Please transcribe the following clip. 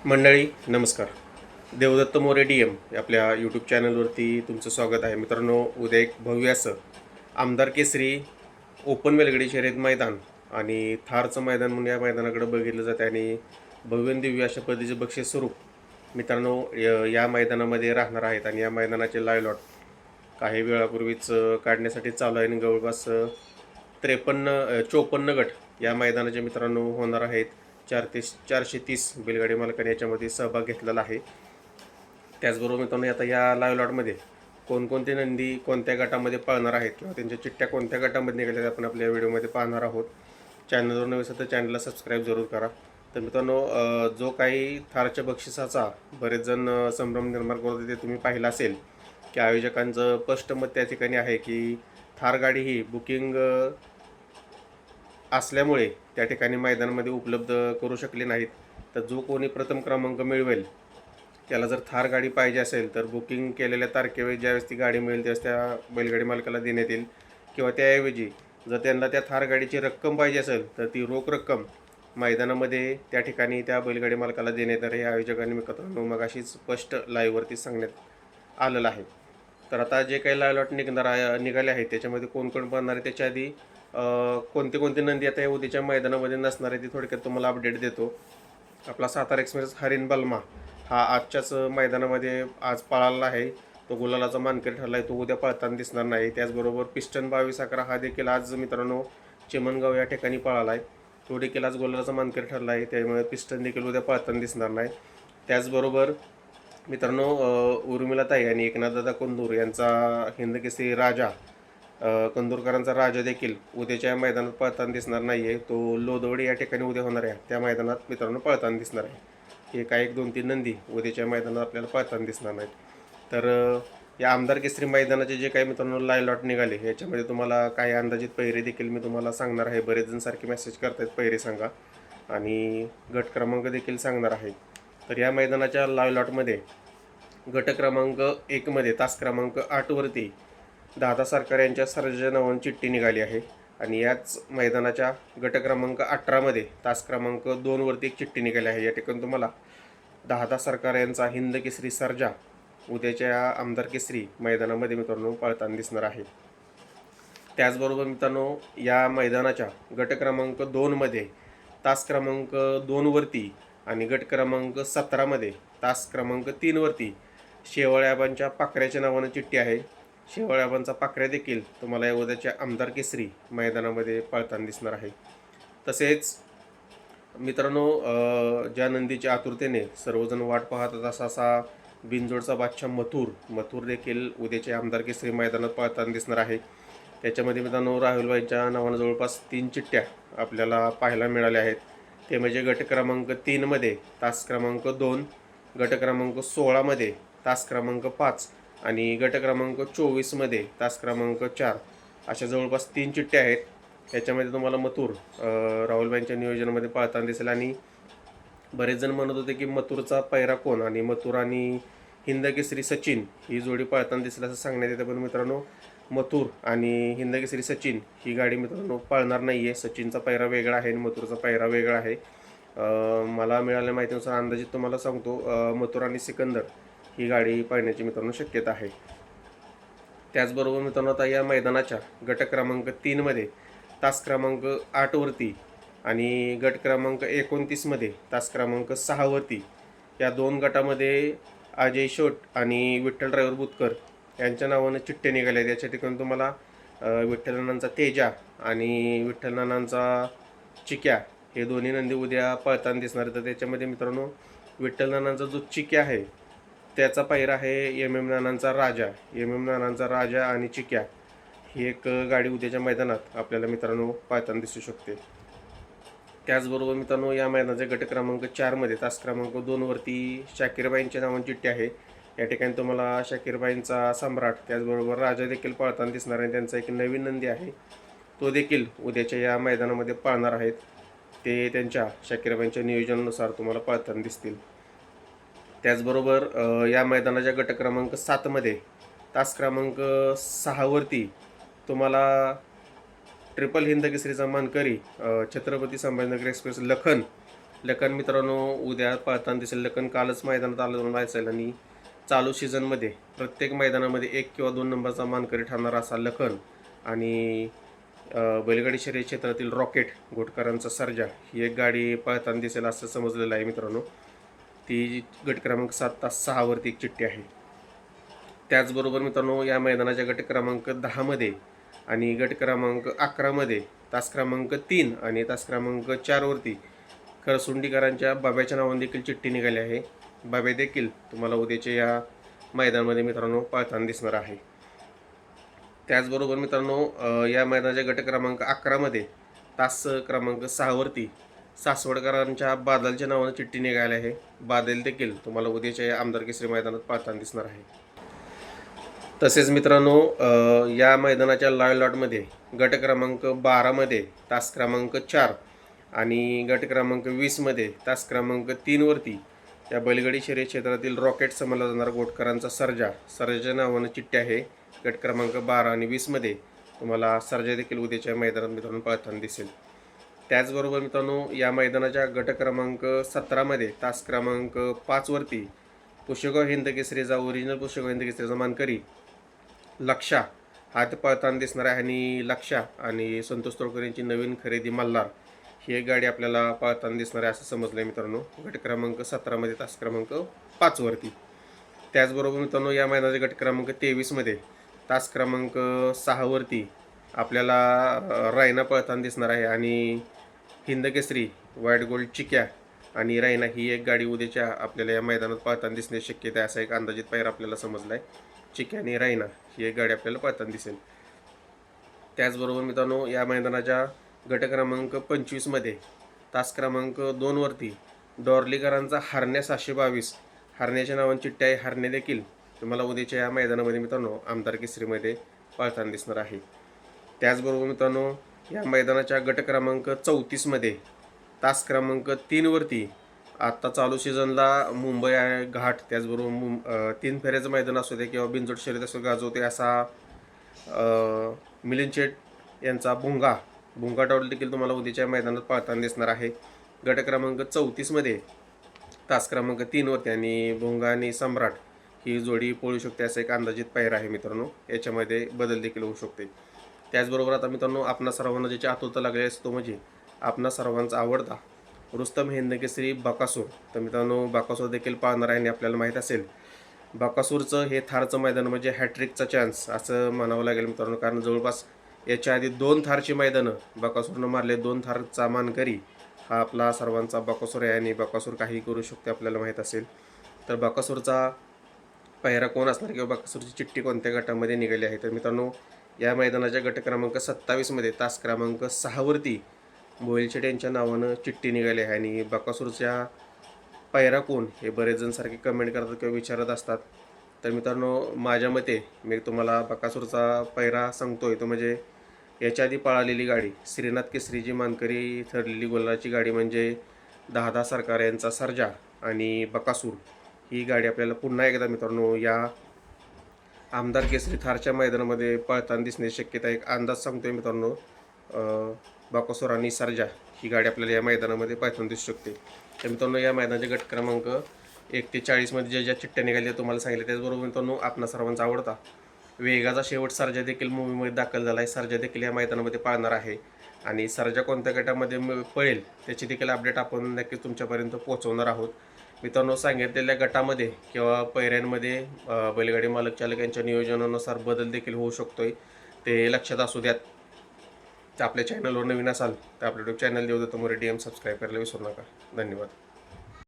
मंडळी नमस्कार. देवदत्त मोरे DM आपल्या यूट्यूब चॅनलवरती तुमचं स्वागत आहे. मित्रांनो, उद्या एक भव्य असं आमदार केसरी ओपन वेलगडी शर्यत मैदान आणि थारचं मैदान म्हणून या मैदानाकडे बघितलं जातं आणि भव्य आणि दिव्य अशा पद्धतीचे बक्षीस स्वरूप मित्रांनो या मैदानामध्ये राहणार आहेत आणि या मैदानाचे लाईव्ह लॉट काही वेळापूर्वीच काढण्यासाठी चालू आहे आणि जवळपास 54 गट या मैदानाचे मित्रांनो होणार आहेत. 430 बैलगाडी मालकांनी याच्यामध्ये सहभाग घेतलेला आहे. त्याचबरोबर मित्रांनो आता या लाईव्ह लॉटमध्ये कोणकोणते नंदी कोणत्या गटामध्ये पळणार आहेत किंवा त्यांच्या चिठ्ठ्या कोणत्या गटामध्ये निघाल्या आपण आपल्या व्हिडिओमध्ये पाहणार आहोत. चॅनलवर नवीन असेल तर चॅनलला सबस्क्राईब जरूर करा. तर मित्रांनो, जो काही थारच्या बक्षिसाचा बरेच जण संभ्रम निर्माण करत होते ते तुम्ही पाहिलं असेल की आयोजकांचं स्पष्ट मत त्या ठिकाणी आहे की थार गाडी ही बुकिंग असल्यामुळे त्या ठिकाणी मैदानामध्ये उपलब्ध करू शकले नाहीत. तर जो कोणी प्रथम क्रमांक मिळवेल त्याला जर थार गाडी पाहिजे असेल तर बुकिंग केलेल्या तारखेवेळी ज्यावेळेस ती गाडी मिळेल त्यावेळेस त्या बैलगाडी मालकाला देण्यात येईल किंवा त्याऐवजी जर त्यांना त्या थार गाडीची रक्कम पाहिजे असेल तर ती रोख रक्कम मैदानामध्ये त्या ठिकाणी त्या बैलगाडी मालकाला देण्यात येणार हे आयोजकांनी मित्रांनो मग अशीच स्पष्ट लाईव्हवरती सांगण्यात आलेलं आहे. तर आता जे काही लाईव्ह लॉट निघाले आहेत त्याच्यामध्ये कोण कोण पडणार आहे त्याच्या आधी कोणते कोणते नंदी आता या उद्याच्या मैदानामध्ये नसणार आहे ती थोडक्यात तुम्हाला अपडेट देतो. आपला सातारा एक्सप्रेस हरिण बलमा हा आजच्याच मैदानामध्ये आज पळाला आहे. तो गुलालाचा मानकरी ठरला आहे. तो उद्या पळताना दिसणार नाही. त्याचबरोबर पिस्टन 2211 हा देखील आज मित्रांनो चिमणगाव या ठिकाणी पळाला आहे. तो देखील आज गुलालाचा मानकरी ठरला आहे. त्यामुळे पिस्टन देखील उद्या पळताना दिसणार नाही. त्याचबरोबर मित्रांनो उर्मिलाताई आणि एकनाथदादा कंदूर यांचा हिंदकेसरी राजा कंदूरकरांचा राजा देखील उद्याच्या मैदानात पळताना दिसणार नाही आहे. तो लोदवडी या ठिकाणी उद्या होणार आहे त्या मैदानात मित्रांनो पळताना दिसणार आहे. हे काही 1-2-3 नंदी उद्याच्या मैदानात आपल्याला पळताना दिसणार नाहीत. तर या आमदार केसरी मैदानाचे जे काही मित्रांनो लाईव्ह लॉट निघाले याच्यामध्ये तुम्हाला काही अंदाजित पहिरे देखील मी तुम्हाला सांगणार आहे. बरेच जण सारखे मेसेज करतात पहिरे सांगा आणि गट क्रमांक देखील सांगणार आहे. तर या मैदानाच्या लाईव्ह लॉटमध्ये गट क्रमांक 1मध्ये तास क्रमांक 8वरती दादा सरकार यांच्या सर्जा नावाने चिठ्ठी निघाली आहे आणि याच मैदानाच्या गट क्रमांक 18मध्ये तास क्रमांक 2वरती एक चिठ्ठी निघाली आहे. या ठिकाणी तुम्हाला दादा सरकार यांचा हिंद केसरी सर्जा उद्याच्या आमदार केसरी मैदानामध्ये मित्रांनो पळताना दिसणार आहे. त्याचबरोबर मित्रांनो या मैदानाच्या गट क्रमांक 2मध्ये तास क्रमांक 2वरती आणि गट क्रमांक 17मध्ये तास क्रमांक 3वरती शेवळ्याबांच्या पाखऱ्याच्या नावानं चिठ्ठी आहे. शेवळ्याबांचा पाखऱ्या देखील तुम्हाला या उद्याच्या आमदार केसरी मैदानामध्ये पळताना दिसणार आहे. तसेच मित्रांनो ज्या नंदीच्या आतुरतेने सर्वजण वाट पाहतात असा बिनजोडचा बादशाह मथुर देखील उद्याच्या आमदार केसरी मैदानात पळताना दिसणार आहे. त्याच्यामध्ये मित्रांनो राहुलबाईंच्या नावानं जवळपास 3 चिठ्ठ्या आपल्याला पाहायला मिळाल्या आहेत. ते म्हणजे गट क्रमांक 3मध्ये तास क्रमांक 2, गट क्रमांक 16मध्ये तास क्रमांक 5 आणि गट क्रमांक 24मध्ये तास क्रमांक 4 अशा जवळपास 3 चिठ्ठ्या आहेत. याच्यामध्ये तुम्हाला मथुर राहुलबाईंच्या नियोजनामध्ये पळताना दिसेल आणि बरेच जण म्हणत होते की मथुरचा पैरा कोण आणि मथुर आणि हिंद केसरी सचिन ही जोडी पळताना दिसेल असं सांगण्यात येतं. पण मित्रांनो मथुर आणि हिंद केसरी सचिन ही गाडी मित्रांनो पळणार नाही आहे. सचिनचा पैरा वेगळा आहे आणि मथुरचा पैरा वेगळा आहे. मला मिळालेल्या माहितीनुसार अंदाजित तुम्हाला सांगतो मथुर आणि सिकंदर ही गाडी पळण्याची मित्रांनो शक्यता आहे. त्याचबरोबर मित्रांनो आता या मैदानाच्या गट क्रमांक 3मध्ये तास क्रमांक 8वरती आणि गट क्रमांक 29मध्ये तास क्रमांक 6वरती या 2 गटामध्ये अजय शेट आणि विठ्ठल ड्रायव्हर बुतकर यांच्या नावानं चिठ्ठ्या निघाल्या आहेत. याच्या ठिकाणी तुम्हाला विठ्ठलनानांचा तेजा आणि विठ्ठलनानांचा चिक्या हे दोन्ही नंदी उद्या पळताना दिसणार. तर त्याच्यामध्ये मित्रांनो विठ्ठलनानांचा जो चिक्या आहे त्याचा पैरा आहे नानांचा राजा आणि चिक्या ही एक गाडी उद्याच्या मैदानात आपल्याला मित्रांनो पळताना दिसू शकते. त्याचबरोबर मित्रांनो या मैदानाच्या गट क्रमांक 4मध्ये तास क्रमांक 2वरती शाकीरबाईंच्या नावाची चिठ्ठी आहे. या ठिकाणी तुम्हाला शाकीरबाईंचा सम्राट त्याचबरोबर राजा देखील पळताना दिसणार आहे. त्यांचा एक नवीन नंदी आहे तो देखील उद्याच्या या मैदानामध्ये पळणार आहेत. ते त्यांच्या शाकीरबाईंच्या नियोजनानुसार तुम्हाला पळताना दिसतील. त्याचबरोबर या मैदानाच्या गट क्रमांक 7मध्ये तास क्रमांक 6वरती तुम्हाला ट्रिपल हिंद केसरीचा मानकरी छत्रपती संभाजीनगर एक्सप्रेस लखन लखन मित्रांनो उद्या पळताना दिसेल. लखन कालच मैदानात आलं असेल आणि चालू सीझनमध्ये प्रत्येक मैदानामध्ये 1 किंवा 2 नंबरचा मानकरी ठरणारा असा लखन आणि बैलगाडी शर्यत क्षेत्रातील रॉकेट घोटकरांचा सर्जा ही एक गाडी पळताना दिसेल असं समजलेलं आहे मित्रांनो. ती गट क्रमांक 7 तास 6 वरती एक चिठ्ठी आहे. त्याचबरोबर मित्रांनो या मैदानाच्या गट क्रमांक 10 मध्ये आणि गट क्रमांक 11 मध्ये तास क्रमांक 3 आणि तास क्रमांक 4 वरती खरसुंडीकरांच्या बाब्याच्या नावाने देखील चिठ्ठी निघाली आहे. बाब्या देखील तुम्हाला उद्याच्या या मैदानामध्ये मित्रांनो पळताना दिसणार आहे. त्याचबरोबर मित्रांनो या मैदानाच्या गट क्रमांक 11 मध्ये तास क्रमांक 6 वरती सासवडकरांच्या बादलच्या नावाने चिठ्ठी निघाली आहे. बादल देखील तुम्हाला उद्याच्या या आमदार केसरी मैदानात पळताना दिसणार आहे. तसेच मित्रांनो या मैदानाच्या लाईव्ह लॉटमध्ये गट क्रमांक 12 मध्ये तास क्रमांक 4 आणि गट क्रमांक 20 मध्ये तास क्रमांक 3 वरती या बैलगाडी शर्यत क्षेत्रातील रॉकेट समजला जाणारा घोटकरांचा सर्जाच्या नावानं चिठ्ठी आहे. गट क्रमांक 12 आणि 20 मध्ये तुम्हाला सर्जा देखील उद्याच्या मैदानात मित्रांनो पळताना दिसेल. त्याचबरोबर मित्रांनो या मैदानाच्या गट क्रमांक 17 मध्ये तास क्रमांक 5 वरती पुष्यगाव हिंद केसरीचा ओरिजिनल पुष्यगाव हिंद केसरीचा मानकरी लक्षा हात पळताना दिसणार आहे. आणि लक्षा आणि संतोष तोडकर यांची नवीन खरेदी मल्हार ही एक गाडी आपल्याला पळताना दिसणार आहे असं समजलं आहे मित्रांनो. गट क्रमांक 17 मध्ये तास क्रमांक 5 वरती. त्याचबरोबर मित्रांनो या मैदानाच्या गट क्रमांक 23 मध्ये तास क्रमांक 6 वरती आपल्याला रायना पळताना दिसणार आहे. आणि हिंद केसरी व्हाईट गोल्ड चिक्या आणि रायना ही एक गाडी उद्याच्या आपल्याला या मैदानात पळताना दिसण्याची शक्यता आहे असा एक अंदाजित पायरा आपल्याला समजला आहे. चिक्या आणि रायना ही एक गाडी आपल्याला पळताना दिसेल. त्याचबरोबर मित्रांनो या मैदानाच्या गट क्रमांक 25 मध्ये तास क्रमांक 2 वरती डॉर्लीकरांचा हरण्या 722 हरण्याच्या नावाने चिठ्ठी आहे. हरणे देखील तुम्हाला उद्याच्या या मैदानामध्ये मित्रांनो आमदार केसरीमध्ये पळताना दिसणार आहे. त्याचबरोबर मित्रांनो या मैदानाच्या गट क्रमांक 34 मध्ये तास क्रमांक 3 वरती आत्ता चालू सीझनला मुंबई घाट त्याचबरोबर 3 फेऱ्याचं मैदान असू दे किंवा बिनजोड शर्यत असो गाजवते असा मिलिंद शेठ यांचा भुंगा टॉल देखील तुम्हाला उद्याच्या मैदानात पळताना दिसणार आहे. गट क्रमांक 34 मध्ये तास क्रमांक 3 वरती आणि भुंगा आणि सम्राट ही जोडी पळू शकते असं एक अंदाजित पायरा आहे मित्रांनो. याच्यामध्ये बदल देखील होऊ शकते. त्याचबरोबर आता मित्रांनो आपणा सर्वांना ज्याची आतुरता लागली असतो म्हणजे आपणा सर्वांचा आवडता रुस्तम हिंद केसरी बकासूर. तर मित्रांनो बकासूर देखील पाळणार आहे आणि आपल्याला माहीत असेल बकासूरचं हे थारचं मैदान म्हणजे हॅट्रिकचा चान्स असं म्हणावं लागेल मित्रांनो. कारण जवळपास याच्या आधी 2 थारची मैदानं बकासूरनं मारले. 2 थारचा मानकरी हा आपला सर्वांचा बकासूर आहे आणि बकासूर काही करू शकते आपल्याला माहीत असेल. तर बकासूरचा पायरा कोण असणार किंवा बकासूरची चिठ्ठी कोणत्या गटामध्ये निघाली आहे. तर मित्रांनो या मैदानाच्या गट क्रमांक 27 मध्ये तास क्रमांक 6 वरती मोहिलशेठ यांच्या नावानं चिठ्ठी निघाली आहे. आणि बकासूरच्या पायरा कोण हे बरेच जण सारखे कमेंट करतात किंवा विचारत असतात. तर मित्रांनो माझ्या मते मी तुम्हाला बकासूरचा पायरा सांगतोय तो म्हणजे याच्या आधी पळालेली गाडी श्रीनाथ केसरीची मानकरी ठरलेली गोलाची गाडी म्हणजे 10 सरकार यांचा सर्जा आणि बकासूर ही गाडी आपल्याला पुन्हा एकदा मित्रांनो या आमदार केसरी थारच्या मैदानामध्ये पळताना दिसण्याची शक्यता एक अंदाज सांगतोय मित्रांनो. बकासूर आणि सर्जा ही गाडी आपल्याला या मैदानामध्ये पळताना दिसू शकते. तर मित्रांनो या मैदानाचे गट क्रमांक 1 ते 40 मध्ये ज्या चिठ्ठ्या निघाल्या तुम्हाला सांगितलं. त्याचबरोबर मित्रांनो आपणा सर्वांचा आवडता वेगाचा शेवट सर्जा देखील मूवीमध्ये दाखल झाला आहे. सर्जा देखील या मैदानामध्ये पाळणार आहे आणि सर्जा कोणत्या गटामध्ये पळेल त्याची देखील अपडेट आपण नक्कीच तुमच्यापर्यंत पोहोचवणार आहोत. मित्रांनो सांगितलेल्या गटामध्ये किंवा पैऱ्यांमध्ये बैलगाडी मालक चालक यांच्या नियोजनानुसार बदल देखील होऊ शकतोय ते लक्षात असू द्यात. तर आपल्या चॅनलवर नवीन असाल तर आपल्या YouTube channel Devdatta More DM subscribe करायला विसरू नका. धन्यवाद.